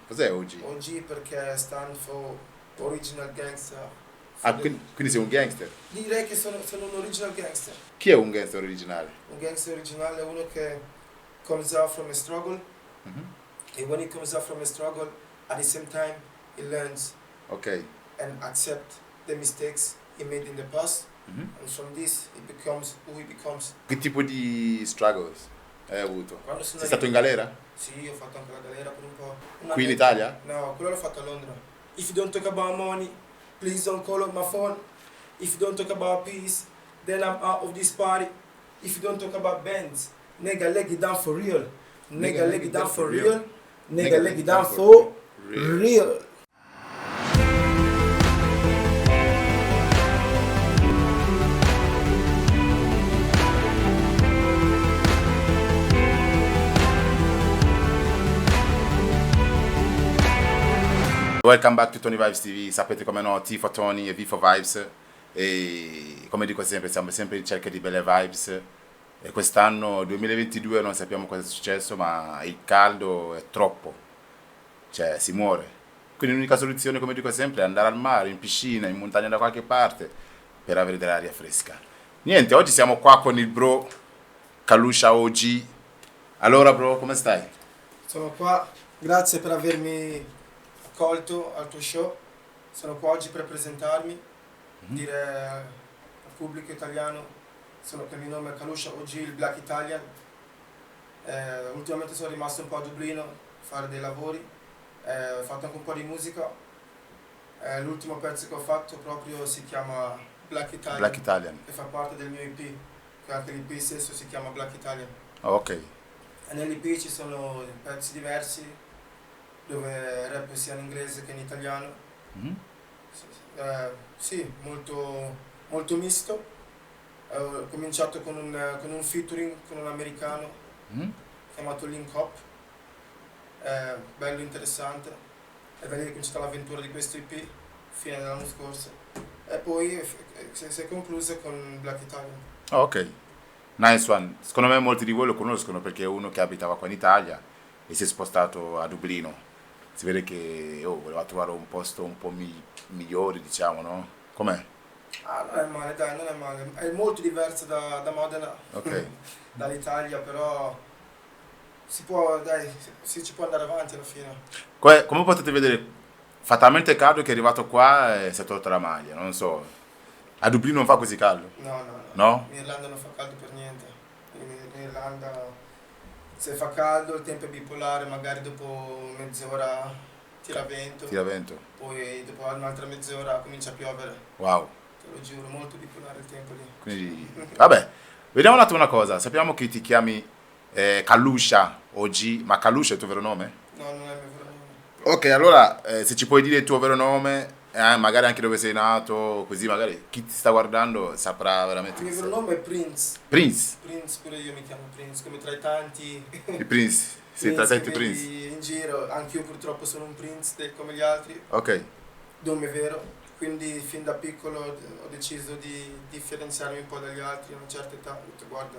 Cos'è OG? OG perché stand for Original Gangster. Ah, quindi sei un gangster. Direi che sono un original gangster. Chi è un gangster originale? Un gangster originale è uno che comes out from a struggle, Mhm. and when he comes out from a struggle, at the same time, he learns Ok. and accept the mistakes he made in the past, Mhm. and from this he becomes who he becomes. Che tipo di struggles hai avuto? Quando sono Sei stato in galera? Sì, ho fatto anche la galera per un po'. Qui in Italia? No, quello l'ho fatto a Londra. If you don't talk about money, please don't call up my phone. If you don't talk about peace, then I'm out of this party. If you don't talk about bands, nigga leg it down for real. Nigga leg it down for real. Nigga leg it down for real. Welcome back to Tony Vibes TV, sapete come no, T for Tony e V for Vibes, e come dico sempre, siamo sempre in cerca di belle vibes, e quest'anno 2022 non sappiamo cosa è successo, ma il caldo è troppo, cioè si muore. Quindi l'unica soluzione, come dico sempre, è andare al mare, in piscina, in montagna da qualche parte, per avere dell'aria fresca. Niente, oggi siamo qua con il bro Kalusha OG. Allora bro, come stai? Sono qua, grazie per avermi accolto al tuo show. Sono qua oggi per presentarmi, dire al pubblico italiano che il mio nome è Kalusha OG, il Black Italian. Ultimamente sono rimasto un po' a Dublino a fare dei lavori, ho fatto anche un po' di musica. L'ultimo pezzo che ho fatto proprio si chiama Black Italian, Black Italian. che fa parte del mio EP, che anche l'EP stesso si chiama Black Italian. Oh, ok. E nell'EP ci sono pezzi diversi, dove rap sia in inglese che in italiano. Mhm. Sì, molto misto. Ho cominciato con un featuring con un americano Mhm. chiamato Link Hop, bello interessante, e da lì è cominciata l'avventura di questo EP, fine dell'anno scorso, e poi si è conclusa con Black Italian. Oh, ok. Nice one. Secondo me molti di voi lo conoscono perché è uno che abitava qua in Italia e si è spostato a Dublino. Si vede che voleva trovare un posto un po' migliore, diciamo, no? Com'è? Ah, non è male, dai, non è male, è molto diverso da Modena, Ok. dall'Italia, però si può, dai, ci può andare avanti alla fine. Come potete vedere, fa talmente caldo che è arrivato qua e si è tolta la maglia, non so. A Dublino non fa così caldo? No. No? In Irlanda non fa caldo per niente. In Irlanda se fa caldo il tempo è bipolare, magari dopo mezz'ora tira vento, Tira vento. poi dopo un'altra mezz'ora comincia a piovere. Wow. Te lo giuro, molto bipolare il tempo lì. Quindi, vabbè, vediamo un attimo una cosa. Sappiamo che ti chiami Kalusha OG, ma Kalusha è il tuo vero nome? No, non è il mio vero nome. Ok, allora se ci puoi dire il tuo vero nome, magari anche dove sei nato, così magari chi ti sta guardando saprà veramente Il chi mio vero sei. nome è Prince. Prince, Prince, pure io mi chiamo Prince, come tra i tanti il Prince, sei tra Prince che sette Prince. vedi in giro. Anch'io purtroppo sono un Prince come gli altri, Ok, nome vero. Quindi fin da piccolo ho deciso di differenziarmi un po' dagli altri a una certa età. Ho detto guarda,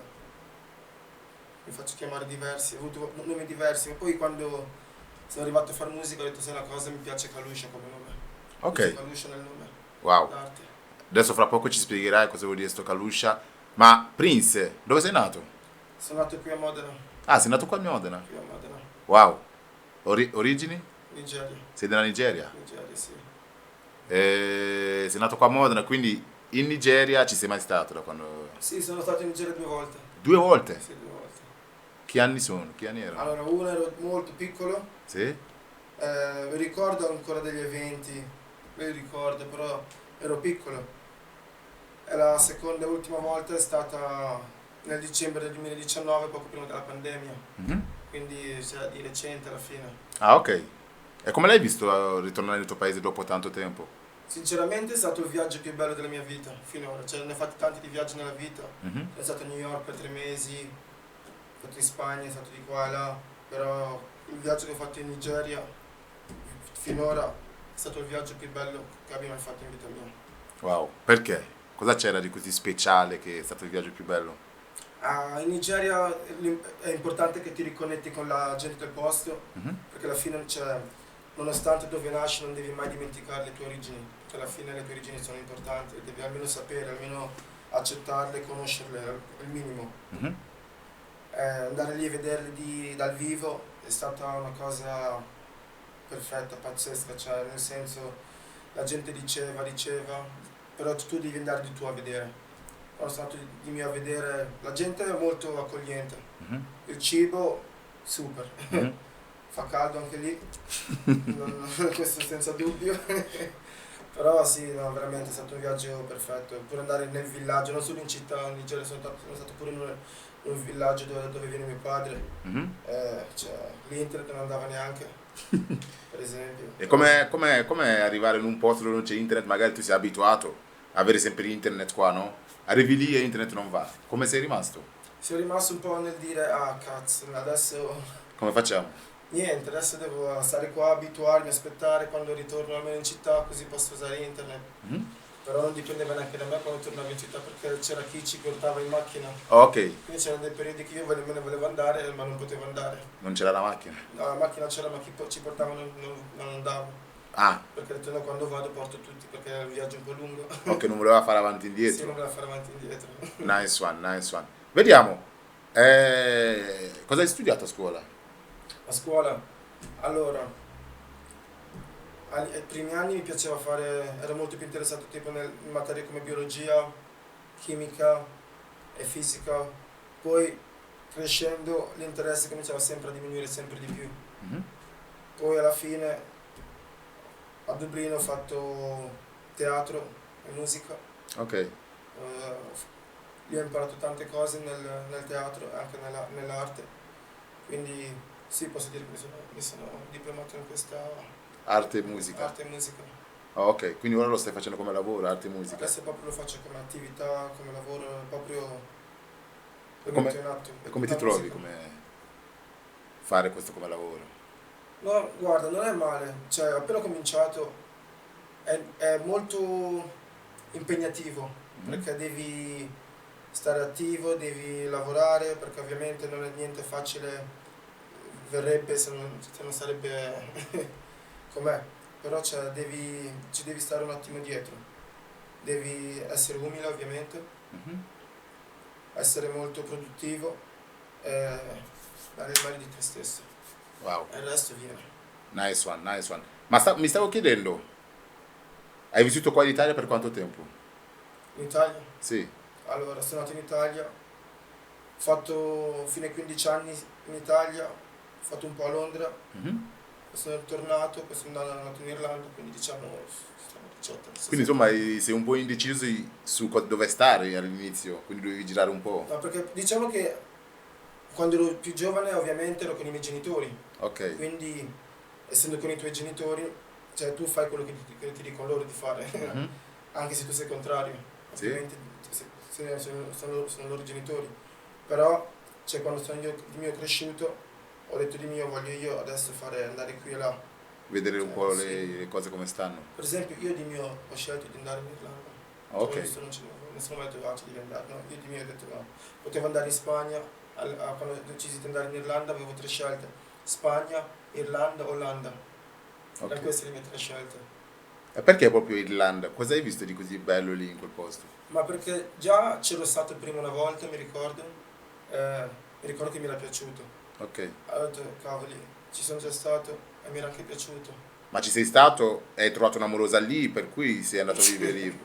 mi faccio chiamare diversi, ho avuto nomi diversi, ma poi quando sono arrivato a fare musica ho detto se una cosa mi piace Kalusha come nome. Mi piace ok, Kalusha nel nome, wow. d'arte. Adesso fra poco ci spiegherai cosa vuol dire sto Kalusha. Ma Prince, dove sei nato? Sono nato qui a Modena, Ah, sei nato qua a Modena. qui a Modena, Wow. Origini? Nigeria, Sei della Nigeria? Nigeria sì. Sei nato qua a Modena, quindi in Nigeria ci sei mai stato da quando... Sì, sono stato in Nigeria 2 volte. 2 volte? Sì, 2 volte. Che anni sono? Che anni erano? Allora, uno ero molto piccolo, Sì? ricordo ancora degli eventi, me li ricordo, però ero piccolo. E la seconda e ultima volta è stata nel dicembre del 2019, poco prima della pandemia, Mhm. quindi cioè, di recente alla fine. Ah, ok. E come l'hai visto ritornare nel tuo paese dopo tanto tempo? Sinceramente è stato il viaggio più bello della mia vita finora, cioè ne ho fatti tanti di viaggi nella vita. Mhm. Sono stato a New York per 3 mesi, sono stato in Spagna, sono stato di qua e là, però il viaggio che ho fatto in Nigeria finora è stato il viaggio più bello che abbia mai fatto in vita mia. Wow. Perché? Cosa c'era di così speciale che è stato il viaggio più bello? In Nigeria è importante che ti riconnetti con la gente del posto, Mhm. perché alla fine c'è nonostante dove nasci non devi mai dimenticare le tue origini, perché alla fine le tue origini sono importanti, devi almeno sapere, almeno accettarle, conoscerle, è il minimo. Mhm. Andare lì e vederli dal vivo è stata una cosa perfetta, pazzesca, cioè nel senso la gente diceva, però tu devi andare di tu a vedere. Quando sono andato di mio a vedere, la gente è molto accogliente, Mhm. il cibo super, Mhm. fa caldo anche lì, questo senza dubbio, però sì, no, veramente è stato un viaggio perfetto, pure andare nel villaggio, non solo in città, in Nigeria, sono stato pure in un villaggio dove viene mio padre, Mhm. cioè, l'internet non andava neanche, per esempio. E come arrivare in un posto dove non c'è internet, magari tu sei abituato a avere sempre internet qua, no? Arrivi lì e internet non va. Come sei rimasto? Sono rimasto un po' nel dire, ah cazzo, adesso Come facciamo? niente, adesso devo stare qua, abituarmi, aspettare quando ritorno almeno in città così posso usare internet. Mhm. Però non dipendeva neanche da me quando tornavo in città perché c'era chi ci portava in macchina. Ok, Quindi c'erano dei periodi che io me ne volevo andare ma non potevo andare. non c'era la macchina. No, la macchina c'era ma chi ci portava non andavo. Ah, Perché ho detto no, quando vado porto tutti perché è un viaggio un po' lungo. ok, non voleva fare avanti e Sì, non indietro. voleva fare avanti e indietro. Nice one, nice one. Vediamo. Cosa hai studiato a scuola? A scuola, allora, ai primi anni mi piaceva fare, ero molto più interessato tipo in materie come biologia, chimica e fisica, poi crescendo l'interesse cominciava sempre a diminuire sempre di più. Mhm. Poi alla fine a Dublino ho fatto teatro e musica, Ok, lì ho imparato tante cose nel teatro e anche nell'arte, quindi sì, posso dire che mi sono diplomato in questa arte e musica. arte e musica. Ah, ok, quindi ora lo stai facendo come lavoro, arte e musica. Adesso proprio lo faccio come attività, come lavoro, proprio E lo come, metto in atto. e come ti La trovi musica. come fare questo come lavoro? No, guarda, non è male, cioè ho appena cominciato, è molto impegnativo, Mhm. perché devi stare attivo, devi lavorare, perché ovviamente non è niente facile, verrebbe se non sarebbe com'è, però cioè, ci devi stare un attimo dietro, devi essere umile ovviamente, Mhm. essere molto produttivo e dare il meglio di te stesso, Wow, e il resto viene. nice one, nice one. Ma mi stavo chiedendo, hai vissuto qua in Italia per quanto tempo? In Italia? Sì. Allora, sono nato in Italia, ho fatto fino ai 15 anni in Italia, ho fatto un po' a Londra, Mhm. poi sono tornato, poi sono andato in Irlanda, quindi diciamo siamo 18, adesso Quindi siamo- insomma sei un po' indeciso su dove stare all'inizio, quindi dovevi girare un po'. No, perché diciamo che quando ero più giovane ovviamente ero con i miei genitori, Ok, quindi essendo con i tuoi genitori, cioè tu fai quello che ti dicono loro di fare, mhm. anche se tu sei contrario, Sì, ovviamente sono loro genitori, però cioè, quando sono io di mio cresciuto ho detto di mio voglio io adesso andare qui e là, vedere un cioè, po' sì. le cose come stanno. Per esempio io di mio ho scelto di andare in Irlanda, cioè Ok, questo non sono mai trovato di andare, no, io di mio ho detto no, potevo andare in Spagna, quando ho deciso di andare in Irlanda avevo tre scelte, Spagna, Irlanda, Olanda, erano ok. queste le mie tre scelte. E perché proprio Irlanda? Cosa hai visto di così bello lì in quel posto? Ma perché già c'ero stato prima una volta, eh, mi ricordo che mi era piaciuto. Ok. Ho detto, cavoli, ci sono già stato e mi era anche piaciuto. Ma ci sei stato e hai trovato un'amorosa lì, per cui sei andato a vivere lì.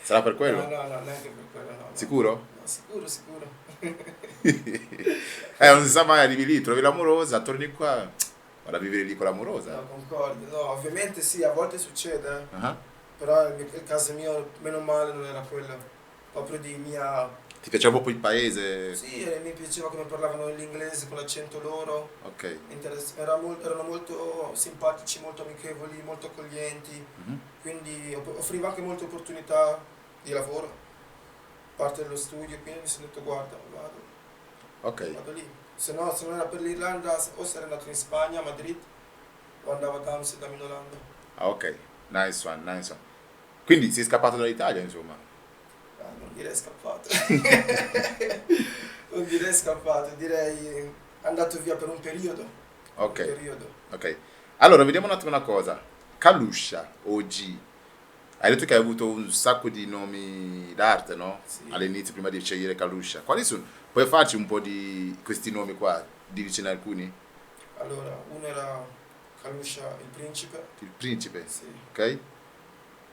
Sarà per No, quello? no, no, neanche per quello, no, no. Sicuro? No, sicuro, sicuro. Non si sa mai, arrivi lì, trovi l'amorosa, torni qua, vado a vivere lì con l'amorosa. No, concordo. No, ovviamente sì, a volte succede, Ah. però il caso mio, meno male, non era quello. Proprio di mia... Ti piaceva proprio il paese? Sì, mi piaceva come parlavano l'inglese con l'accento loro. Ok. Erano molto simpatici, molto amichevoli, molto accoglienti, Mhm. quindi offriva anche molte opportunità di lavoro, parte dello studio, quindi mi sono detto guarda, Ok. vado lì. Se non era per l'Irlanda, o sarei andato in Spagna, a Madrid, o andavo ad Amsterdam in Olanda. Ah, ok. Nice one, nice one. Quindi sei scappato dall'Italia, insomma. Non direi scappato. Non direi scappato, direi andato via per un periodo. Per un Ok, periodo. ok. Allora, vediamo un attimo una cosa. Kalusha, OG. Hai detto che hai avuto un sacco di nomi d'arte, no? Sì. All'inizio, prima di scegliere Kalusha. Quali sono? Puoi farci un po' di questi nomi qua? Diricene alcuni? Allora, uno era Kalusha il principe, Il principe, sì. ok?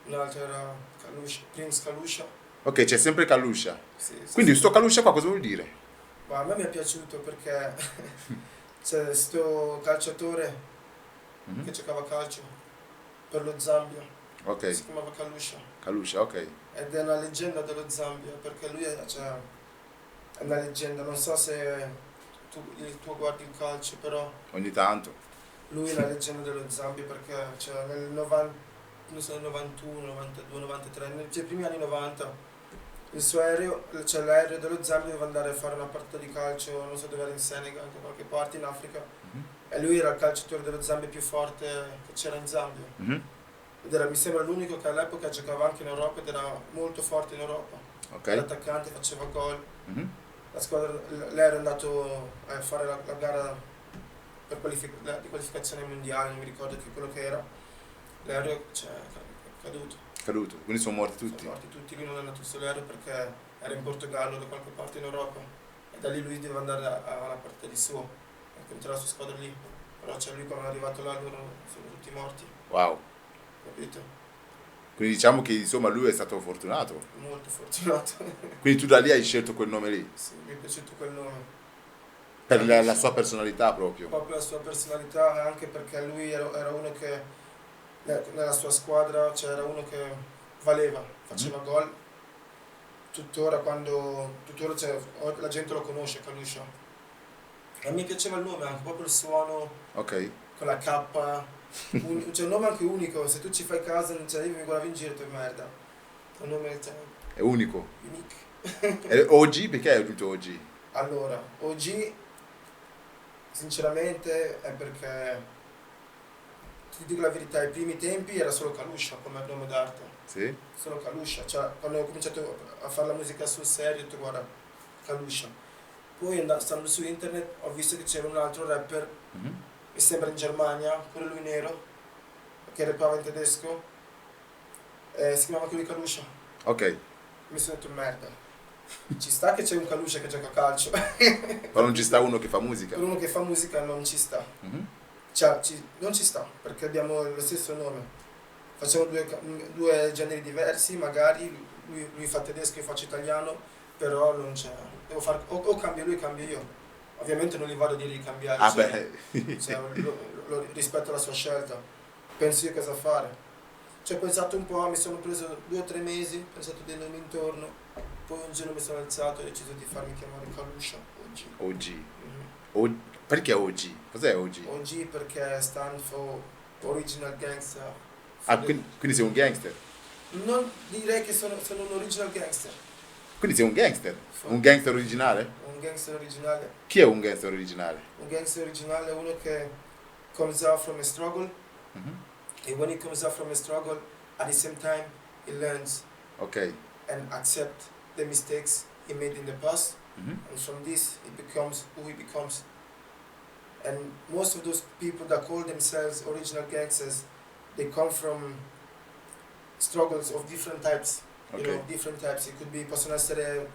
Un altro era Kalusha, Prince Kalusha, Ok, c'è sempre Kalusha. sì, sì, Quindi sì. sto Kalusha qua cosa vuol dire? Ma a me mi è piaciuto perché c'è sto calciatore che Mhm. giocava a calcio per lo Zambia, Ok, si chiamava Kalusha, Kalusha, ok. ed è una leggenda dello Zambia perché lui è, cioè, è una leggenda, non so se tu guardi il calcio, però Ogni tanto. lui è una leggenda dello Zambia perché cioè, nel 90, non so, nel 91, 92, 93, nei primi anni 90 il suo aereo, cioè l'aereo dello Zambia doveva andare a fare una partita di calcio, non so dove era, in Senegal, da qualche parte in Africa, Mhm. e lui era il calciatore dello Zambia più forte che c'era in Zambia. Mhm. Ed era, mi sembra, l'unico che all'epoca giocava anche in Europa ed era molto forte in Europa. Ok. Era attaccante, faceva gol. Mhm. La squadra, lei era andato a fare la gara per di qualificazione mondiale, non mi ricordo che quello che era. L'aereo cioè, è caduto. Caduto. Quindi sono morti Sono tutti. morti tutti, lui non è andato sull'aereo perché era in Portogallo, da qualche parte in Europa. E da lì lui deve andare alla partita di suo, e incontrare la sua squadra lì. Però cioè, lui quando è arrivato là loro sono tutti morti, Wow. capito? Quindi diciamo che insomma lui è stato fortunato. Molto fortunato. Quindi tu da lì hai scelto quel nome lì. Sì, mi è piaciuto quel nome. Per la Capisci? sua personalità proprio. Proprio la sua personalità, e anche perché lui era uno che nella sua squadra c'era uno che valeva, Mhm. faceva gol. Tuttora tuttora la gente lo conosce, Kalusha. E mi piaceva il nome, anche proprio il suono Ok. con la K, c'è un nome anche unico, se tu ci fai caso, cioè io mi guardavi in giro e tu merda. È un nome cioè, È unico. unique. E OG perché è venuto OG? Allora, OG sinceramente è perché, ti dico la verità, ai primi tempi era solo Kalusha come nome d'arte, Sì? solo Kalusha, cioè quando ho cominciato a fare la musica sul serio ho detto guarda, Kalusha. Poi stando su internet ho visto che c'era un altro rapper, Mhm. mi sembra in Germania, pure lui nero, che rappava in tedesco, si chiamava anche lui Kalusha. Ok. Mi sono detto merda, ci sta che c'è un Kalusha che gioca a calcio, Però non ci sta uno che fa musica. per uno che fa musica non ci sta. Mhm. Cioè, non ci sta, perché abbiamo lo stesso nome. Facciamo due generi diversi, magari lui fa tedesco e io faccio italiano, però non c'è. Devo fare, o cambia lui o cambio io. Ovviamente non gli vado a dire di cambiare, Ah cioè, beh. cioè, rispetto alla sua scelta. Penso io cosa fare. Ci ho pensato un po', mi sono preso 2 o 3 mesi, ho pensato dei nomi intorno, poi un giorno mi sono alzato e ho deciso di farmi chiamare Kalusha oggi. OG. Mhm. O- Perché OG? Cos'è OG? OG perché stand for Original Gangster. Ah, quindi sei un gangster. Non direi che sono un original gangster. Quindi sei un gangster. Un Infatti, gangster originale? un gangster originale. Chi è un gangster originale? Un gangster originale è uno che comes out from a struggle, Mhm. and when he comes out from a struggle, at the same time, he learns Ok. and accept the mistakes he made in the past, Mhm. and from this, he becomes who he becomes. And most of those people that call themselves original gangsters, they come from struggles of different types. You Ok. know, different types. Possono essere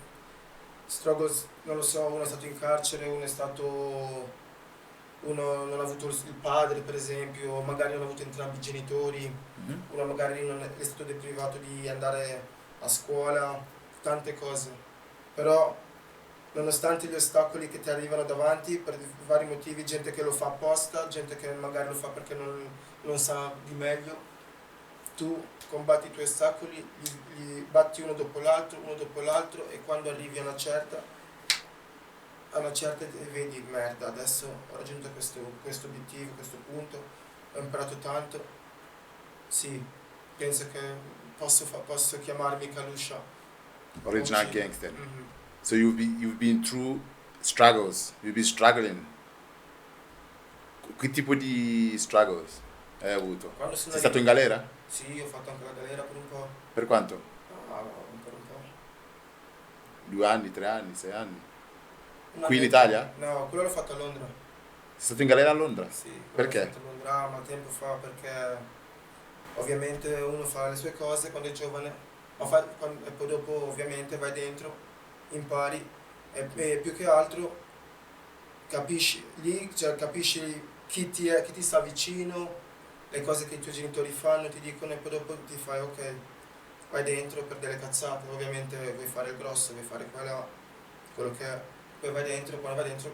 struggles, non lo so, uno è stato in carcere, uno non ha avuto il padre per esempio, magari non ha avuto entrambi i genitori, Mhm. uno magari non è stato deprivato di andare a scuola, tante cose. Però nonostante gli ostacoli che ti arrivano davanti per vari motivi, gente che lo fa apposta, gente che magari lo fa perché non sa di meglio, tu combatti i tuoi ostacoli, li batti uno dopo l'altro e quando arrivi a una certa vedi, merda, adesso ho raggiunto questo obiettivo, questo punto, ho imparato tanto, sì, penso che posso chiamarmi Kalusha Original OG. gangster. Mhm. So you've been through struggles. You've been struggling. Che tipo di struggles hai avuto? Quando sono Sei stato in arrivato, galera? sì, ho fatto anche la galera per un po', Per quanto? per un po'. 2 anni, 3 anni, 6 anni? Un Qui in annetto. Italia? No, quello l'ho fatto a Londra. stato in galera a Londra? Sì, quando Perché? sono andato a Londra, ma tempo fa, perché ovviamente uno fa le sue cose quando è giovane, e poi dopo ovviamente vai dentro, impari e più che altro capisci lì, cioè capisci chi ti sta vicino, le cose che i tuoi genitori fanno, ti dicono e poi dopo ti fai ok, vai dentro per delle cazzate, ovviamente vuoi fare il grosso, vuoi fare quello che è, poi vai dentro, quando vai dentro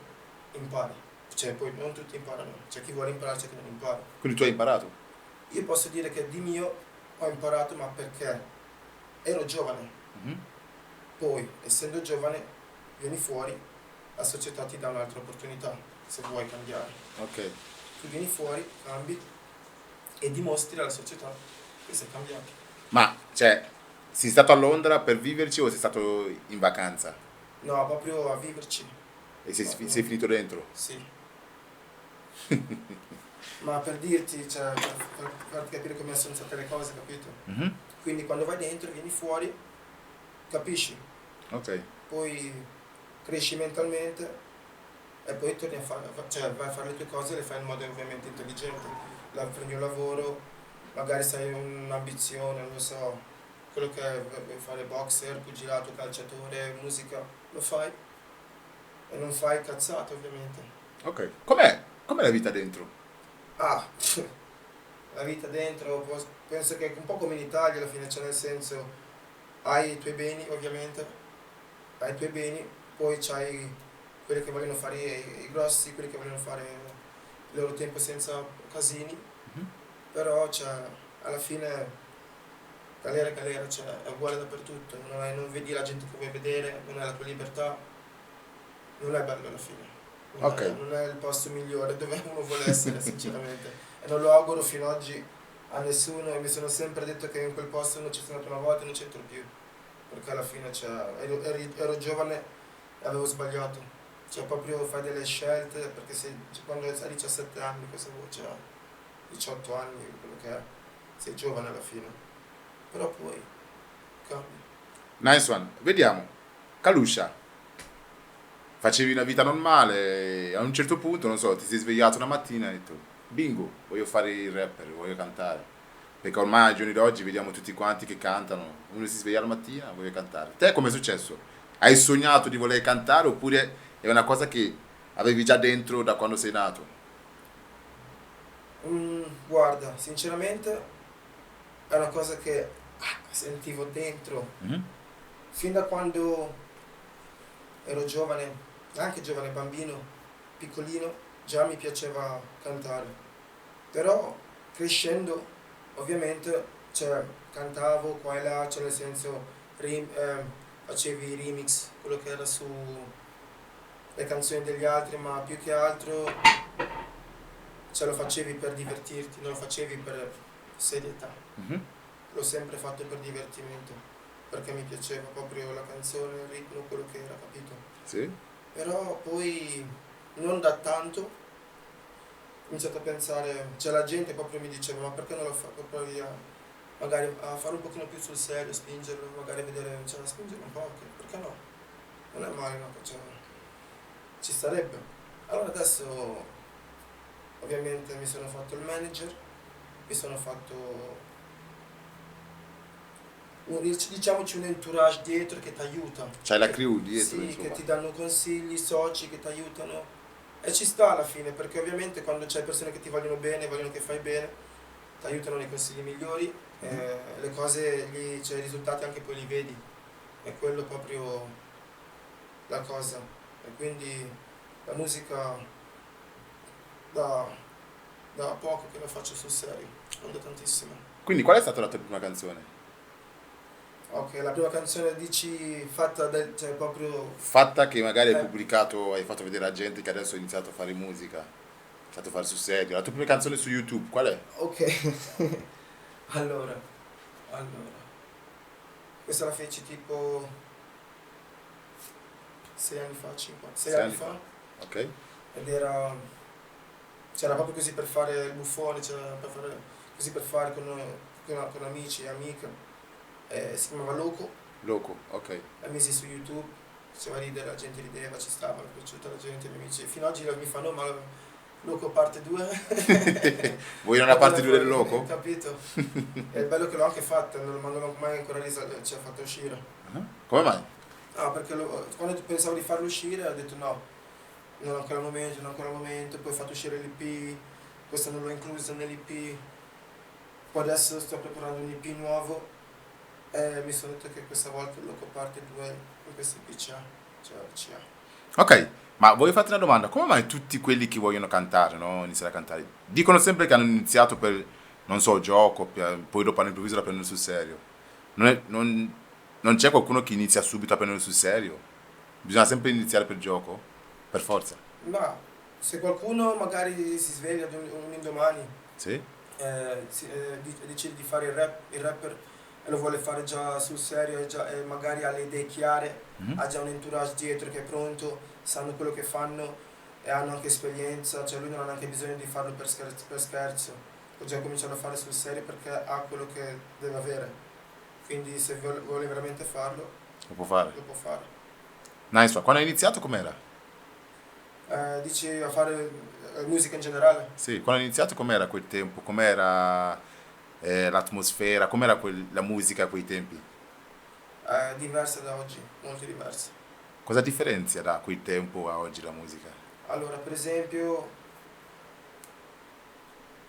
impari, cioè poi non tutti imparano, c'è chi vuole imparare, c'è chi non impara. Quindi tu hai imparato? Io posso dire che di mio ho imparato, ma perché ero giovane, Mhm. poi essendo giovane vieni fuori, la società ti dà un'altra opportunità se vuoi cambiare. Ok. Tu vieni fuori, cambi e dimostri alla società che sei cambiato. Ma, cioè, sei stato a Londra per viverci o sei stato in vacanza? No, proprio a viverci. E sei, Proprio- sei finito dentro? Sì. Ma per dirti, cioè, per farti capire come sono state le cose, capito? Mhm. Quindi quando vai dentro, vieni fuori, capisci, Ok. poi cresci mentalmente e poi torni a fare, cioè vai a fare le tue cose e le fai in modo ovviamente intelligente. Prendi un lavoro, magari sai un'ambizione, non lo so, quello che è, vuoi fare boxer, pugilato, calciatore, musica, lo fai e non fai cazzate ovviamente. Ok. Com'è la vita dentro? Ah, la vita dentro, penso che è un po' come in Italia alla fine, cioè nel senso hai i tuoi beni ovviamente, hai i tuoi beni, poi c'hai quelli che vogliono fare i grossi, quelli che vogliono fare il loro tempo senza casini, Mhm. però cioè, alla fine galera è galera, cioè, è uguale dappertutto, non vedi la gente che vuoi vedere, non hai la tua libertà, non è bello alla fine, Ok. non è il posto migliore dove uno vuole essere sinceramente e non lo auguro fino ad oggi a nessuno e mi sono sempre detto che in quel posto non c'è stato una volta e non c'entro più, perché alla fine cioè, ero giovane e avevo sbagliato, cioè proprio fai delle scelte perché quando hai 17 anni, cosa vuoi, cioè 18 anni, quello che è, sei giovane alla fine, però poi cambi. Nice one. Vediamo. Kalusha, facevi una vita normale, a un certo punto, non so, ti sei svegliato una mattina e hai detto, bingo, voglio fare il rapper, voglio cantare. Perché ormai ai giorni d'oggi vediamo tutti quanti che cantano, uno si sveglia la mattina, voglio cantare. Te come è successo? Hai sognato di voler cantare oppure è una cosa che avevi già dentro da quando sei nato? Guarda, sinceramente è una cosa che sentivo dentro Mhm. fin da quando ero giovane, anche giovane bambino, piccolino, già mi piaceva cantare. Però crescendo, ovviamente, cioè, cantavo qua e là, cioè nel senso, facevi i remix, quello che era su le canzoni degli altri, ma più che altro ce lo facevi per divertirti, non lo facevi per serietà. Mhm. L'ho sempre fatto per divertimento, perché mi piaceva proprio la canzone, il ritmo, quello che era, capito? Sì? Però poi non da tanto ho iniziato a pensare, cioè la gente proprio mi diceva ma perché non lo fa, provi magari a fare un pochino più sul serio, spingerlo, magari vedere, cioè spingerlo un po', perché no? Non è male, no? Cioè, ci starebbe. Allora adesso ovviamente mi sono fatto il manager, mi sono fatto diciamoci un entourage dietro che ti aiuta, C'hai la crew dietro, sì, che insomma. ti danno consigli, soci che ti aiutano e ci sta alla fine perché ovviamente quando c'è persone che ti vogliono bene, vogliono che fai bene, ti aiutano nei consigli migliori, Mhm. le cose, cioè, i risultati anche poi li vedi, è quello proprio la cosa e quindi la musica da, da poco che la faccio sul serio, non da tantissimo. Quindi qual è stata la tua prima canzone? Ok, la prima canzone dici fatta cioè proprio Fatta che magari hai eh, pubblicato, hai fatto vedere a gente che adesso ha iniziato a fare musica, ha iniziato a fare sul serio. La tua prima canzone su YouTube, qual è? ok. allora, allora, questa la feci tipo 6 anni fa, 5, 6 Sei anni anni fa. fa Ok? ed era, c'era proprio così per fare il buffone, c'era per fare, così per fare con amici e amiche, si chiamava Loco, Loco, ok. la misi su YouTube, faceva ridere, la gente rideva, ci stava, mi è piaciuta la gente, i miei amici, fino ad oggi mi fanno, ma Loco parte 2. Vuoi una parte 2 del Loco? Capito? È bello che l'ho anche fatta, ma non l'ho mai ancora fatta uscire. Come mai? No, perché quando pensavo di farlo uscire ho detto no, non è ancora il momento, non è ancora il momento, poi ho fatto uscire l'EP, questa non l'ho inclusa nell'EP, poi adesso sto preparando un EP nuovo e mi sono detto che questa volta il Loco parte 2 in questo EP c'ha. Ok, ma voglio farti una domanda. Come mai tutti quelli che vogliono cantare, no? Iniziare a cantare, dicono sempre che hanno iniziato per, non so, gioco, poi dopo all'improvviso la prendono sul serio. Non c'è qualcuno che inizia subito a prendere sul serio? Bisogna sempre iniziare per gioco? Per forza? Ma se qualcuno magari si sveglia un indomani Sì? decide di fare il rapper e lo vuole fare già sul serio e magari ha le idee chiare, Mhm. ha già un entourage dietro che è pronto, sanno quello che fanno e hanno anche esperienza, cioè lui non ha neanche bisogno di farlo per scherzo, può già cominciare a fare sul serio perché ha quello che deve avere. Quindi se vuole veramente farlo, Lo può fare. lo può fare. Nice one. Quando hai iniziato com'era? Dici a fare musica in generale? Sì, quando hai iniziato com'era quel tempo? Com'era l'atmosfera? Com'era la musica a quei tempi? Diversa da oggi, molto diversa. Cosa differenzia da quel tempo a oggi la musica? Allora, per esempio,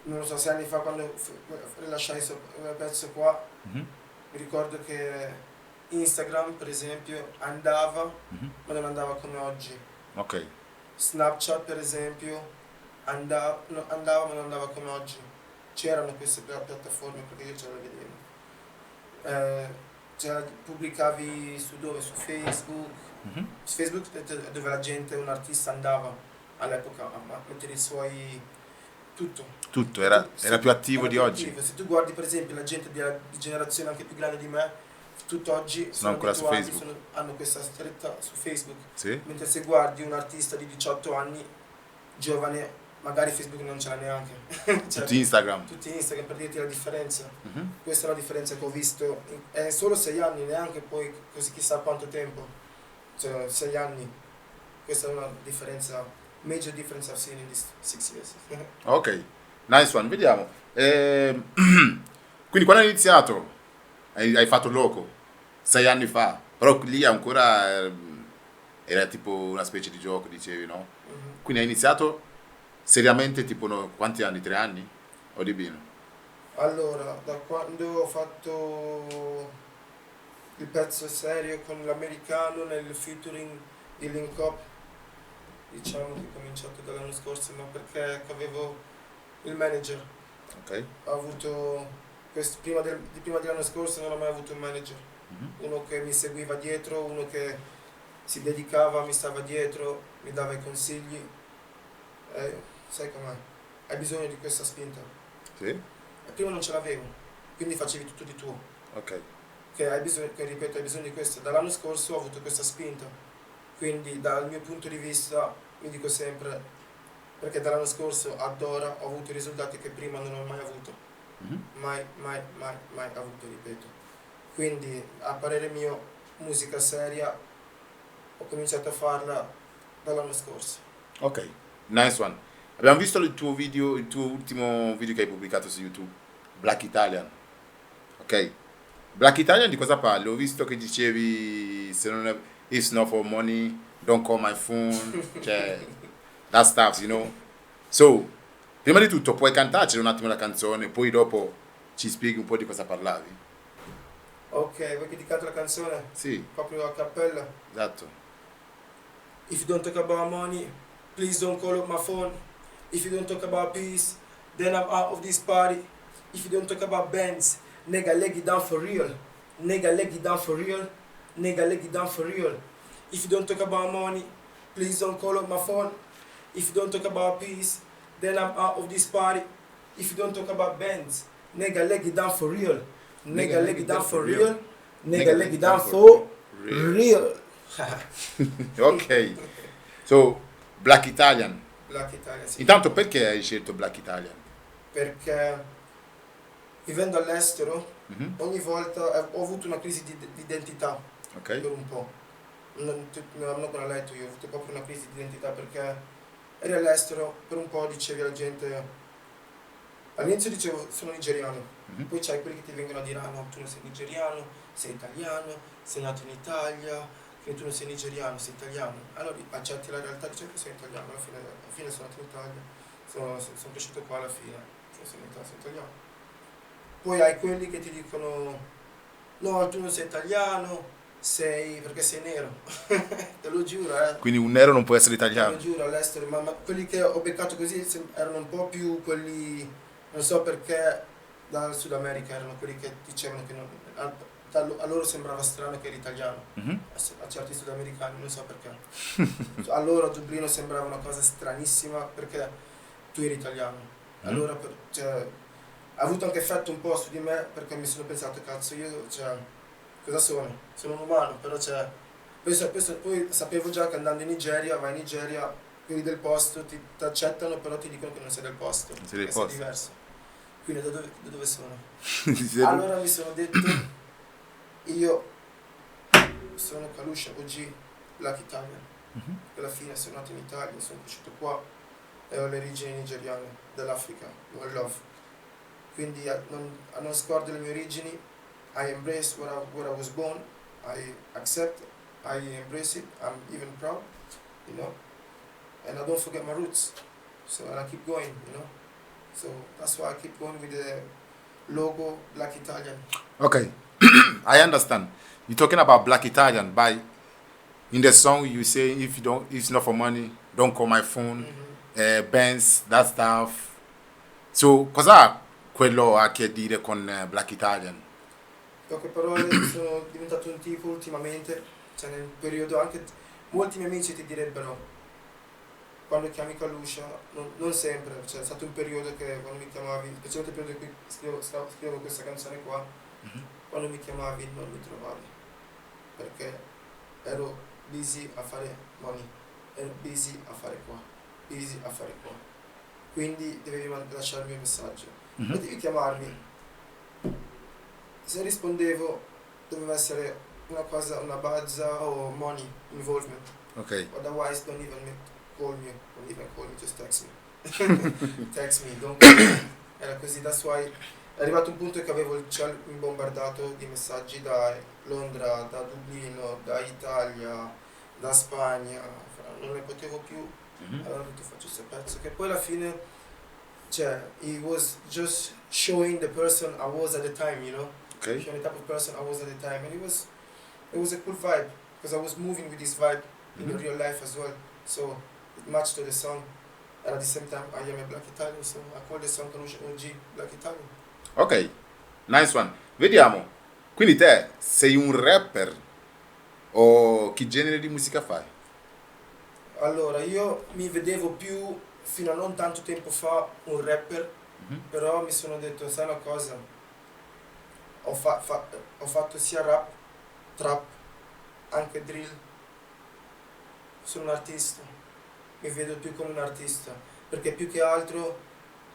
non lo so, 6 anni fa quando rilasciai quel pezzo qua, Mhm, mi ricordo che Instagram, per esempio, andava, mhm. ma non andava come oggi. Ok, Snapchat, per esempio, andava, ma non andava come oggi. C'erano queste piattaforme perché io ce le vedevo. Cioè, pubblicavi su dove? Su Facebook. mhm. Su Facebook è dove la gente, un artista andava all'epoca a mettere i suoi tutto. Tutto, E tu, era più attivo era di più oggi. attivo. Se tu guardi per esempio la gente di generazione anche più grande di me, tutt'oggi Sono sono ancora su abituati, Facebook. hanno questa stretta su Facebook. Sì? Mentre se guardi un artista di 18 anni, giovane, magari Facebook non ce l'ha neanche. Cioè, Tutti Instagram. tutti Instagram per dirti la differenza. Mhm. Questa è la differenza che ho visto. È solo 6 anni, neanche poi così chissà quanto tempo. Cioè 6 anni. Questa è una differenza, major difference I've seen in these 6 years. Ok, nice one, vediamo. Quindi quando hai iniziato? Hai fatto il loco? 6 anni fa. Però lì ancora era tipo una specie di gioco, dicevi, no? Mhm. Quindi hai iniziato seriamente tipo quanti anni? 3 anni? O di meno? Allora, da quando ho fatto il pezzo serio con l'americano nel featuring di Link Up, diciamo che ho cominciato dall'anno scorso, ma perché avevo il manager. Ok? Ho avuto prima dell'anno scorso non ho mai avuto un manager, Mhm. uno che mi seguiva dietro, uno che si dedicava, mi stava dietro, mi dava i consigli. Sai com'è? Hai bisogno di questa spinta. Sì? E prima non ce l'avevo, quindi facevi tutto di tuo. Ok. Che hai bisogno, che ripeto, hai bisogno di questo. Dall'anno scorso ho avuto questa spinta. Quindi dal mio punto di vista mi dico sempre, perché dall'anno scorso ad ora ho avuto i risultati che prima non ho mai avuto. Mhm. Mai, mai, mai, mai avuto, ripeto. Quindi, a parere mio, musica seria ho cominciato a farla dall'anno scorso. Ok, nice one. Abbiamo visto il tuo video, il tuo ultimo video che hai pubblicato su YouTube, Black Italian. Ok? Black Italian di cosa parli? Ho visto che dicevi se non è, it's not for money, don't call my phone, cioè that stuff, you know. So, prima di tutto puoi cantarci un attimo la canzone, poi dopo ci spieghi un po' di cosa parlavi. Ok, vuoi che ti canto la canzone? Sì, Proprio a cappella. esatto. If you don't talk about money, please don't call up my phone. If you don't talk about peace, then I'm out of this party. If you don't talk about bands, nigga, leg it down for real. Nigga, leg it down for real. Nigga, leg it down for real. If you don't talk about money, please don't call up my phone. If you don't talk about peace, then I'm out of this party. If you don't talk about bands, nigga, leg it down for real. Nigga, leg it down for real. Nigga, leg it down for real. Ok, so Black Italian. Black Italia, sì. Intanto perché hai scelto Black Italian? Perché vivendo all'estero Mhm. ogni volta ho avuto una crisi di identità per Ok? un po'. Non appena letto io ho avuto proprio una crisi di identità perché eri all'estero, per un po' dicevi alla gente, all'inizio dicevo sono nigeriano, poi c'hai quelli che ti vengono a dire ah no, tu non sei nigeriano, sei italiano, sei nato in Italia, quindi tu non sei nigeriano, sei italiano. Allora accetti la realtà, dicevi che sei italiano, alla fine sono nato in Italia, sono cresciuto qua alla fine, sono italiano. Poi hai quelli che ti dicono no, tu non sei italiano, sei perché sei nero. Te lo giuro, Quindi un nero non può essere te lo italiano. giuro all'estero, ma quelli che ho beccato così erano un po' più quelli, non so perché, dal Sud America, erano quelli che dicevano che non, a loro sembrava strano che eri italiano, Mhm. a certi sudamericani, non so perché. A loro a Dublino sembrava una cosa stranissima perché tu eri italiano. Allora, cioè, ha avuto anche effetto un po' su di me perché mi sono pensato, cazzo, io, cioè, cosa sono? Sono un umano, però cioè, poi sapevo già che andando in Nigeria, vai in Nigeria, quelli del posto ti accettano, però ti dicono che non sei del posto, Non sei del che sei posto. diverso. Quindi da dove sono? Sei- Allora mi sono detto, io sono Kalusha OG Black Italian, Mhm. alla fine sono nato in Italia, sono cresciuto qua e ho le origini nigeriane, dell'Africa, one love. Quindi non scordo le mie origini, I embrace where I was born, I accept, I embrace it, I'm even proud, you know, and I don't forget my roots, so and I keep going, you know, so that's why I keep going with the logo Black Italian. Okay, I understand. You're talking about Black Italian. By in the song, you say if you don't, if it's not for money, don't call my phone. Bands, that stuff. So, cosa quello ha a che dire con Black Italian? Poche parole, sono diventato un tipo ultimamente, cioè nel periodo anche, molti miei amici ti direbbero, quando chiami Kalusha, non sempre, cioè è stato un periodo che quando mi chiamavi, specialmente il periodo in cui scrivevo questa canzone qua, quando mi chiamavi non mi trovavi, perché ero busy a fare money, ero busy a fare qua, busy a fare qua. Quindi dovevi lasciarmi un messaggio. Potevi chiamarmi, se rispondevo doveva essere una cosa, una bazza o money involvement. Okay. Otherwise don't even call me, don't even call me, just text me. Text me, don't call me. Era così, that's why è arrivato un punto che avevo il cielo imbombardato di messaggi da Londra, da Dublino, da Italia, da Spagna, non ne potevo più, allora ho detto faccio questo pezzo, che poi alla fine, cioè, it was just showing the person I was at the time, you know, Okay. showing the type of person I was at the time, and it was a cool vibe, because I was moving with this vibe in real life as well, so it matched to the song, and at the same time I am a Black Italian, so I call the song Kalusha OG Black Italian. Ok, nice one. Vediamo. Quindi te sei un rapper o che genere di musica fai? Allora, io mi vedevo più, fino a non tanto tempo fa, un rapper, però mi sono detto, sai una cosa, ho fatto sia rap, trap, anche drill, sono un artista, mi vedo più come un artista, perché più che altro,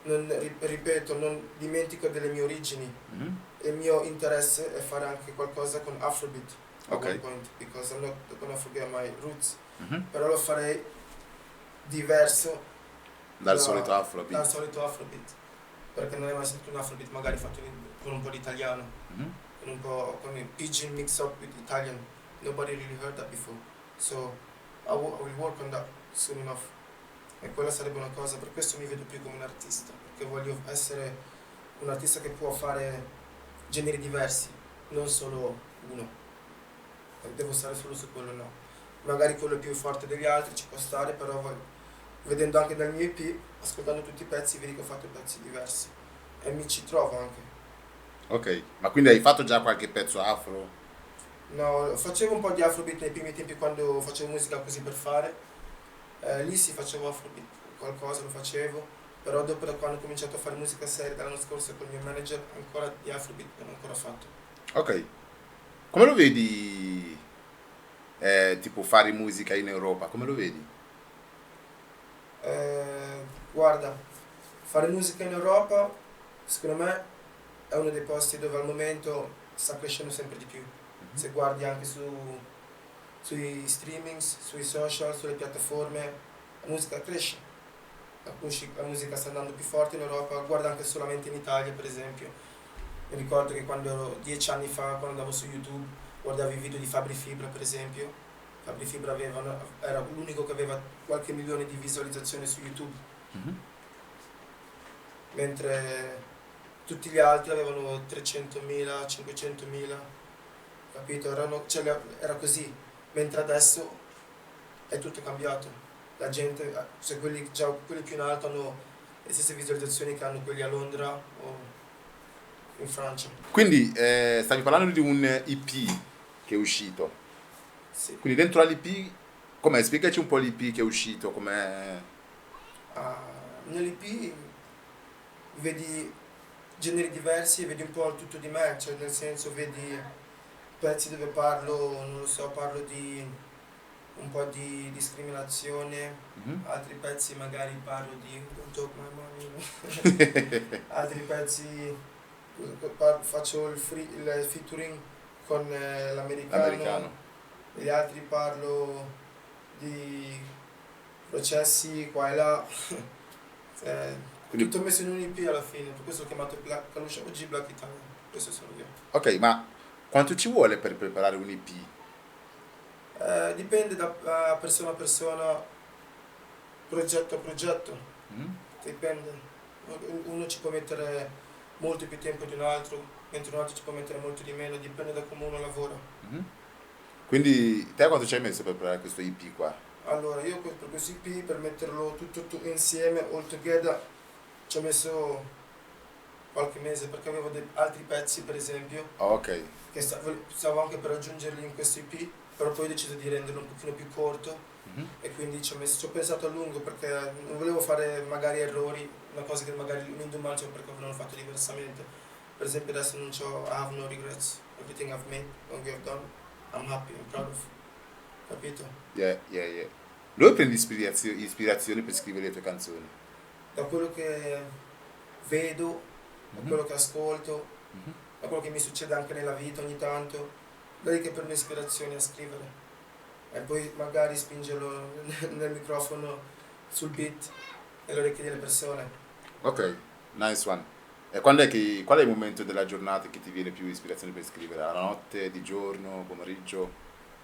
ripeto, non dimentico delle mie origini, e il mio interesse è fare anche qualcosa con Afrobeat, at Ok. one point, because I'm not gonna forget my roots, Mhm. però lo farei diverso Dal da- solito dal Afrobeat. solito Afrobeat, perché non hai mai sentito un Afrobeat magari fatto con un po' di italiano, Mhm. con un po' con il pidgin mix up with Italian. Nobody really heard that before, so I will work on that soon enough, e quella sarebbe una cosa, per questo mi vedo più come un artista, perché voglio essere un artista che può fare generi diversi, non solo uno, devo stare solo su quello, no, magari quello è più forte degli altri, ci può stare, però vedendo anche dal mio EP, ascoltando tutti i pezzi, vedi che ho fatto pezzi diversi e mi ci trovo anche. Ok, ma quindi hai fatto già qualche pezzo afro? No, facevo un po' di Afrobeat nei primi tempi quando facevo musica così per fare, lì sì facevo Afrobeat, qualcosa lo facevo, però dopo da quando ho cominciato a fare musica seria dall'anno scorso con il mio manager, ancora di Afrobeat non ho ancora fatto. Ok. Come lo vedi, tipo fare musica in Europa? Come lo vedi? Guarda, fare musica in Europa, secondo me, è uno dei posti dove al momento sta crescendo sempre di più. Se guardi anche sui streamings, sui social, sulle piattaforme, la musica cresce. la musica sta andando più forte in Europa, guarda anche solamente in Italia per esempio. Mi ricordo che quando ero 10 anni fa, quando andavo su YouTube, guardavo i video di Fabri Fibra per esempio. Fabri Fibra era l'unico che aveva qualche milione di visualizzazioni su YouTube, Mhm. mentre tutti gli altri avevano 300.000, 500.000, capito? Era così, mentre adesso è tutto cambiato. La gente, se quelli più in alto hanno le stesse visualizzazioni che hanno quelli a Londra o in Francia. Quindi stavi parlando di un EP che è uscito. Sì. Quindi dentro l'EP, com'è? Spiegaci un po' l'EP che è uscito, com'è? Nell'EP vedi generi diversi e vedi un po' il tutto di me, cioè nel senso vedi pezzi dove parlo, non lo so, parlo di un po' di discriminazione, Mhm. altri pezzi magari parlo di don't talk my money, altri pezzi faccio il featuring con l'americano, L'americano. e gli altri parlo di processi qua e là. Quindi, Tutto messo in un EP alla fine, per questo ho chiamato Kalusha OG Black Italian, questo sono io. ok, ma quanto ci vuole per preparare un EP? Dipende da persona a persona, progetto a progetto, Mhm. dipende. Uno ci può mettere molto più tempo di un altro, mentre un altro ci può mettere molto di meno, dipende da come uno lavora. Mhm. Quindi te quanto ci hai messo per preparare questo EP qua? Allora, io per questo EP, per metterlo tutto insieme, all together, ci ho messo qualche mese perché avevo altri pezzi, per esempio, Ok. che stavo anche per aggiungerli in questo EP, però poi ho deciso di renderlo un pochino più corto Mhm. e quindi ci ho pensato a lungo perché non volevo fare magari errori, una cosa che magari un indomani c'è perché avevano fatto diversamente. Per esempio adesso non c'ho, I have no regrets, everything I've made, what I've done, I'm happy, I'm proud of, capito? Yeah, yeah, yeah. Dove prendi ispirazione per scrivere le tue canzoni? Da quello che vedo, da Mhm. quello che ascolto, Mhm. da quello che mi succede anche nella vita ogni tanto, da lì che prendo ispirazione a scrivere e poi magari spingerlo nel microfono, sul beat, nelle orecchie delle persone. Ok, nice one. E qual è il momento della giornata che ti viene più ispirazione per scrivere? La notte, di giorno, pomeriggio?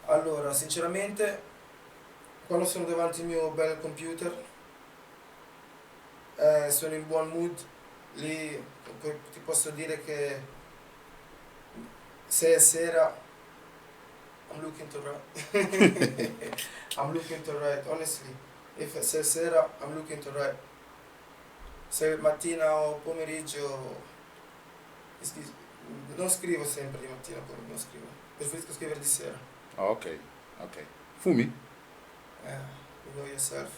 Allora, sinceramente, quando sono davanti al mio bel computer, sono in buon mood, lì poi ti posso dire che se è sera, I'm looking to write. I'm looking to write, honestly. Se è sera, I'm looking to write. Se mattina o pomeriggio, schi- non scrivo sempre di mattina, poi non scrivo. Preferisco scrivere di sera. Oh, ok, ok. Fumi? You know yourself.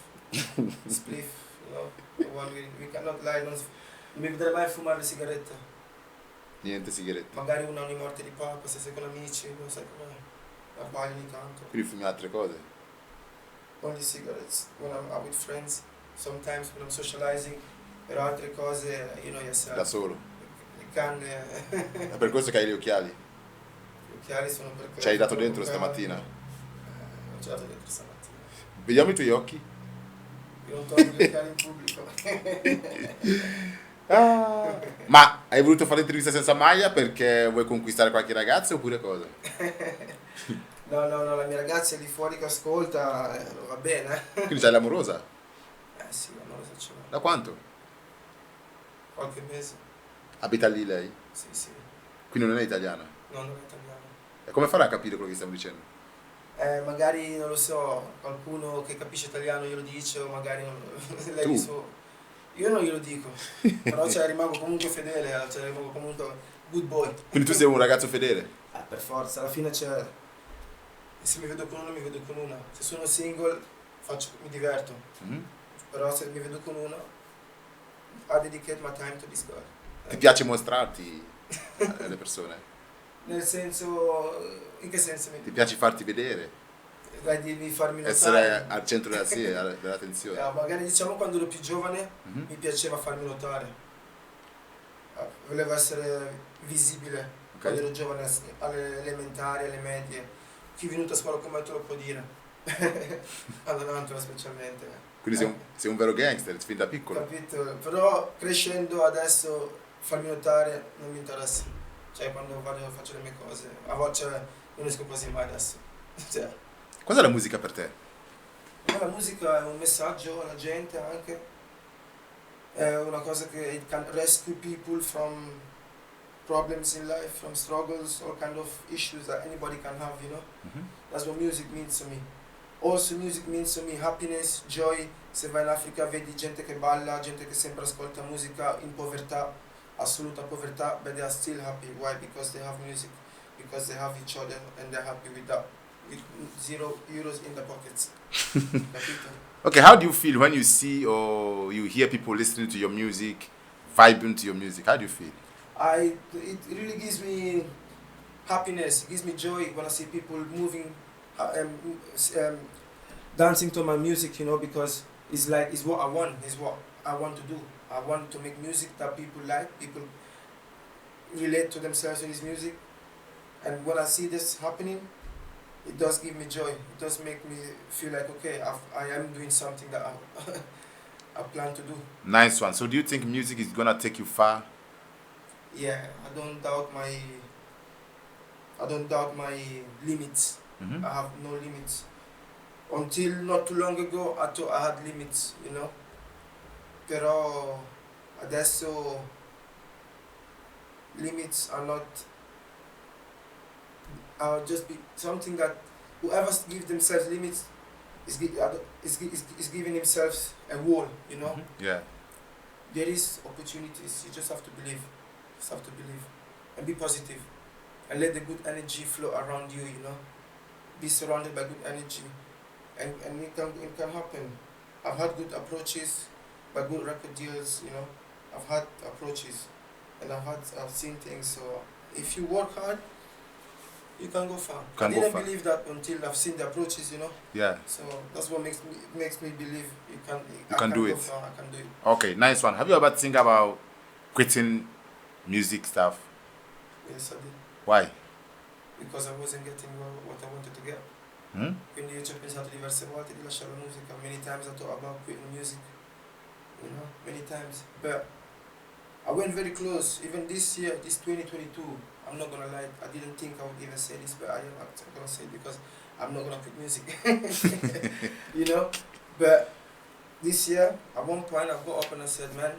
Spliff, you know, the one we cannot lie. Non mi vedrai mai fumare le sigarette. Niente sigarette. Magari una ogni morte di papa, se sei con amici, non sai com'è. La sbagli ogni tanto. Quindi fumi altre cose? Only cigarettes when I'm out with friends, sometimes when I'm socializing, per altre cose, you know Da yourself. solo. Le canne, È per questo che hai gli occhiali? gli occhiali sono perché... Ci hai dato dentro stamattina? Non ci ho dato dentro stamattina. Vediamo i tuoi occhi. Io non tolgo gli occhiali in pubblico. Ah. Ma hai voluto fare l'intervista senza maglia perché vuoi conquistare qualche ragazza oppure cosa? No, la mia ragazza è lì fuori che ascolta, va bene. Quindi c'hai l'amorosa? Sì, non lo so, ce l'ho. Da quanto? Qualche mese. Abita lì lei? Sì. Quindi non è italiana? No, non è italiano. E come farà a capire quello che stiamo dicendo? Magari, non lo so, qualcuno che capisce italiano glielo dice o magari lei Tu? mi so... Io non glielo dico, però cioè, rimango comunque fedele, cioè, rimango comunque good boy. Quindi tu sei un ragazzo fedele? Per forza, alla fine c'è... Se mi vedo con uno, mi vedo con una. Se sono single, mi diverto. Mhm. Però se mi vedo con una, I dedicate my time to this girl. Ti piace mostrarti alle persone? Nel senso, in che senso? Ti piace farti vedere? Dai, di farmi notare. Essere al centro dell'attenzione? Magari diciamo quando ero più giovane Mhm. mi piaceva farmi notare. Volevo essere visibile quando Ok. ero giovane, alle elementari, alle medie. Chi è venuto a scuola con me te lo può dire. All'Antola specialmente. Quindi sei un vero gangster, fin da piccolo. Capito? Però crescendo adesso farmi notare non mi interessa. Cioè quando vado faccio le mie cose, a volte cioè, non esco quasi mai adesso. Cioè, Cos'è la musica per te? la musica è un messaggio alla gente anche, è una cosa che it can rescue people from problems in life, from struggles, all kind of issues that anybody can have, you know? Mhm. That's what music means to me. Also music means to me happiness, joy. Se vai in Africa vedi gente che balla, gente che sempre ascolta musica in povertà, assoluta povertà, but they are still happy. Why? Because they have music, because they have each other and they're happy with that. With €0 in the pockets. Capito? Okay, how do you feel when you see or you hear people listening to your music, vibing to your music? How do you feel? It really gives me happiness, it gives me joy when I see people moving, dancing to my music, you know, because it's like, it's what I want, it's what I want to do. I want to make music that people like, people relate to themselves with this music. And when I see this happening, it does give me joy. It does make me feel like, okay, I am doing something that I plan to do. Nice one. So do you think music is gonna take you far? Yeah, I don't doubt my limits. Mhm. I have no limits. Until not too long ago, I thought I had limits, you know. Però adesso limits are not. Are just be something that whoever gives themselves limits is giving himself a wall, you know. Mhm. Yeah. There is opportunities. You just have to believe. Just have to believe and be positive, and let the good energy flow around you. You know, be surrounded by good energy, and it can happen. I've had good approaches by good record deals. You know, I've had approaches, and I've seen things. So if you work hard, you can go far. Can I go didn't far. believe that until I've seen the approaches. You know, Yeah. so that's what makes me believe you can. You can do go it. far. I can do it. Okay, nice one. Have you ever think about quitting music stuff? Yes, I did. Why? Because I wasn't getting what I wanted to get. Hmm? Quindi io ci ho pensato diverse volte di lasciare la musica. Many times I thought about quitting music. You know, many times. But I went very close. Even this year, this 2022, I'm not gonna lie, I didn't think I would even say this, but I am actually gonna say it because I'm not gonna quit music. You know? But this year, at one point I got up and I said, man,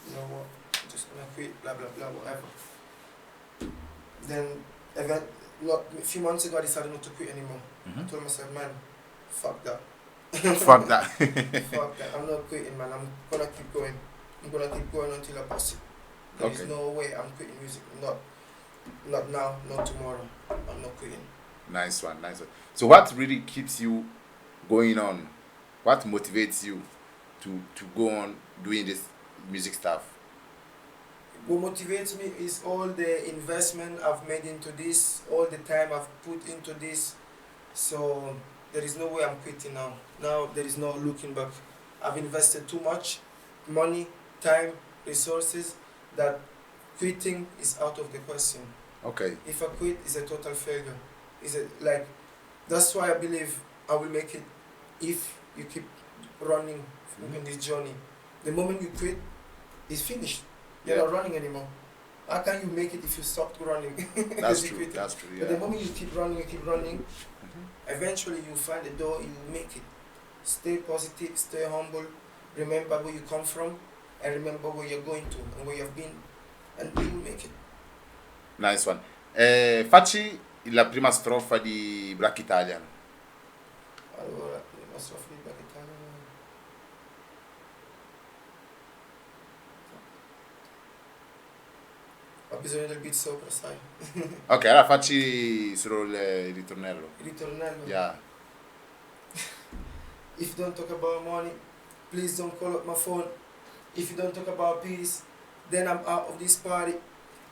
you know what, I'm just gonna quit, blah blah blah, whatever. Then a few months ago I decided not to quit anymore. I Mhm. told myself, man, fuck that. Fuck that. Fuck that. I'm not quitting, man. I'm gonna keep going. I'm gonna keep going until I pass it. There's Okay. no way I'm quitting music. Not now, not tomorrow. I'm not quitting. Nice one, nice one. So what really keeps you going on? What motivates you to go on doing this music stuff? What motivates me is all the investment I've made into this, all the time I've put into this. So there is no way I'm quitting now. Now there is no looking back. I've invested too much money, time, resources that quitting is out of the question. Okay. If I quit, it's a total failure. That's why I believe I will make it if you keep running in this journey. The moment you quit, it's finished. You're Yeah. not running anymore. How can you make it if you stopped running? That's You true. quit. That's true. But the Yeah. moment you keep running, Mhm. eventually you'll find the door, you'll make it. Stay positive, stay humble, remember where you come from, and remember where you're going to and where you've been, and you will make it. Nice one. Facci la prima strofa di Black Italian. Allora, le nostre feedback italiano. Ho bisogno del beat sopra, sai? Ok, allora facci solo il ritornello. Il ritornello. Yeah. If you don't talk about money, please don't call up my phone. If you don't talk about peace, then I'm out of this party.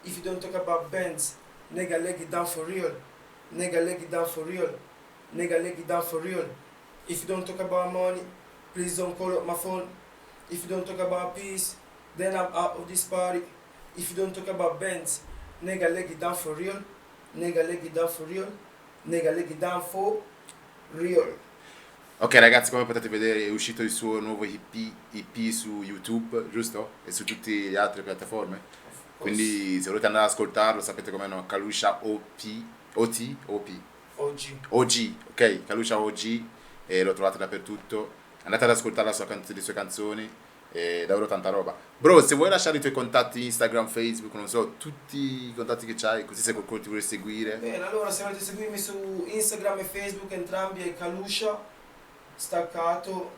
If you don't talk about bands, nigga leg it down for real. Nigga leg it down for real. Nigga leg it down for real. If you don't talk about money, please don't call up my phone. If you don't talk about peace, then I'm out of this party. If you don't talk about bands, nigga leg it down for real. Nigga leg it down for real. Nigga leg it down for real. Ok ragazzi, come potete vedere è uscito il suo nuovo EP su YouTube, giusto? E su tutte le altre piattaforme. Quindi se volete andare ad ascoltarlo sapete come no, Kalusha OP, Oggi. OG, ok? Kalusha OG, e lo trovate dappertutto. Andate ad ascoltare le sue canzoni, è davvero tanta roba. Bro, se vuoi lasciare i tuoi contatti Instagram, Facebook, non so, tutti i contatti che c'hai, così se qualcuno ti vuole seguire. Bene, allora se volete seguirmi su Instagram e Facebook entrambi è Kalusha staccato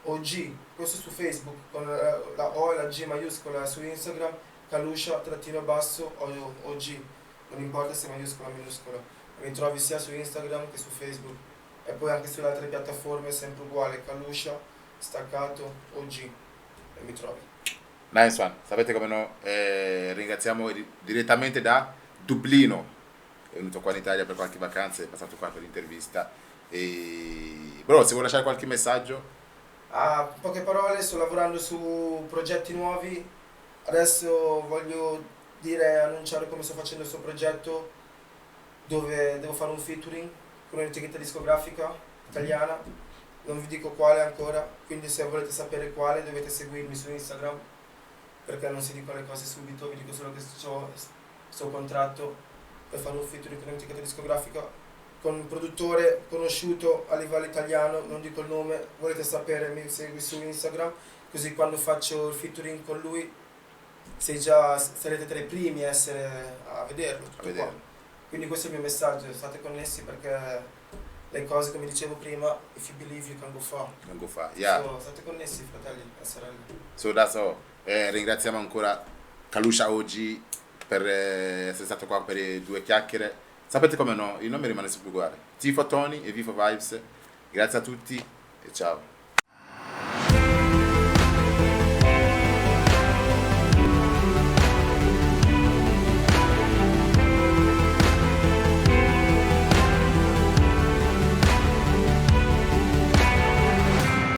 OG, questo su Facebook con la O e la G maiuscola, su Instagram Kalusha-basso OG, non importa se maiuscola o minuscola, mi trovi sia su Instagram che su Facebook e poi anche sulle altre piattaforme sempre uguale, Kalusha staccato OG e mi trovi. Nice one, sapete come no? Ringraziamo direttamente da Dublino, è venuto qua in Italia per qualche vacanza, è passato qua per l'intervista. E bro, se vuoi lasciare qualche messaggio, Ah, in poche parole, sto lavorando su progetti nuovi. Adesso voglio dire, annunciare come sto facendo questo progetto dove devo fare un featuring con un'etichetta discografica italiana. Non vi dico quale ancora, quindi se volete sapere quale dovete seguirmi su Instagram perché non si dicono le cose subito, vi dico solo che ho questo contratto per fare un featuring con un'etichetta discografica con un produttore conosciuto a livello italiano, non dico il nome, volete sapere mi segui su Instagram, così quando faccio il featuring con lui sarete tra i primi a vederlo, tutto a vedere. qua. Quindi questo è il mio messaggio, state connessi perché le cose come dicevo prima, if you believe you can go far. Non go fa. Yeah. So, state connessi fratelli e sorelle. So that's all. Ringraziamo ancora Kalusha OG per essere stato qua per le due chiacchiere. Sapete come no, il nome rimane sempre uguale. Tifo Tony e Vivo Vibes. Grazie a tutti e ciao.